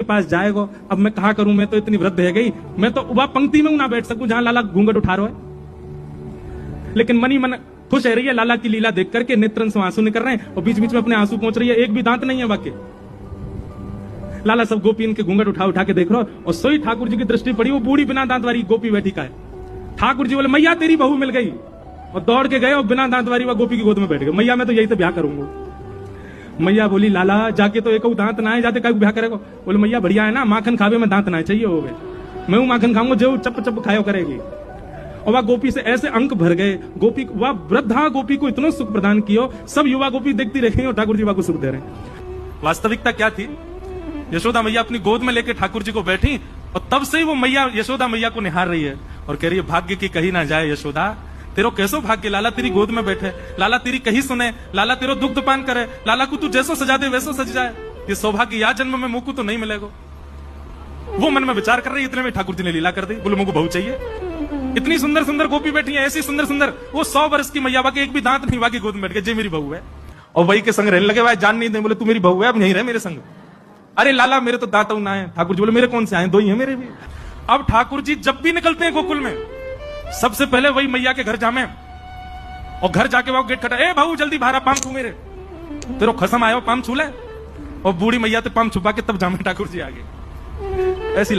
के पास जाएगा। अब मैं कहा करूं, मैं तो इतनी वृद्ध है गई, मैं तो वह पंक्ति में ना बैठ सकूं जहां लाला घूंघट उठा रहा है। लेकिन मनी मन खुश है रही है लाला की लीला देख करके, नेत्रन से आंसू निकल रहे हैं और बीच बीच में अपने आंसू पहुंच रही है, एक भी दांत नहीं है वाक्य। लाला सब गोपी इनके घूंघट उठा उठा के देख रहा हो, और सोई ठाकुर जी की दृष्टि पड़ी, वो बूढ़ी बिना दांत वाली गोपी बैठी का है। ठाकुर जी बोले मैया तेरी बहू मिल गई, और दौड़ के गए और बिना दांत वाली वह गोपी की गोद में बैठ गए। मैया मैं तो यही तो ब्याह करूंगा। मैया बोली लाला जाके तो एक दांत ना है, जाते का ब्याह करेगा। बोले मैया बढ़िया है ना, माखन खावे में दांत ना चाहिए हो गए, मैं वो माखन खाऊंगा जो चप चप खायो करेगी। और वह गोपी से ऐसे अंक भर गए, गोपी वह वृद्धा गोपी को इतना सुख प्रदान किया, सब युवा गोपी देखती रही और ठाकुर जी को सुख दे रहे। वास्तविकता क्या थी, यशोदा मैया अपनी गोद में लेके ठाकुर जी को बैठी, और तब से ही वो मैया यशोदा मैया को निहार रही है और कह रही है भाग्य की कही ना जाए यशोदा, तेरो कैसो भाग्य, लाला तेरी गोद में बैठे, लाला तेरी कही सुने, लाला तेरो दुग्ध पान करे, लाला को तू जैसो सजा दे वैसो सज जाए। ये सौभाग्य या जन्म में मुझको तो नहीं मिलेगा। वो मन में विचार कर रही, इतने में ठाकुर जी ने लीला कर दी, बोले मुझको बहू चाहिए। इतनी सुंदर सुंदर गोपी बैठी है, ऐसी सुंदर सुंदर, वो 100 वर्ष की मैया बाकी एक भी दांत नहीं, बाकी गोद में बैठ गए, जे मेरी बहू है। और वही के संग रहने लगे, भाई जान नहीं दे, बोले तू मेरी बहू है, अब नहीं रहे मेरे संग। अरे लाला मेरे तो दांत ना है। ठाकुर जी बोले मेरे कौन से आए, 2 ही है मेरे भी। अब ठाकुर जी जब भी निकलते हैं गोकुल में, सबसे पहले वही मैया के घर जामे, और घर जाके वो गेट खटा, ए भाऊ जल्दी बाहर पाम छू मेरे, तेरो खसम आयो पाम छू ले। और बूढ़ी मैया तो पाम छुपा के तब जामे ठाकुर जी आगे। ऐसी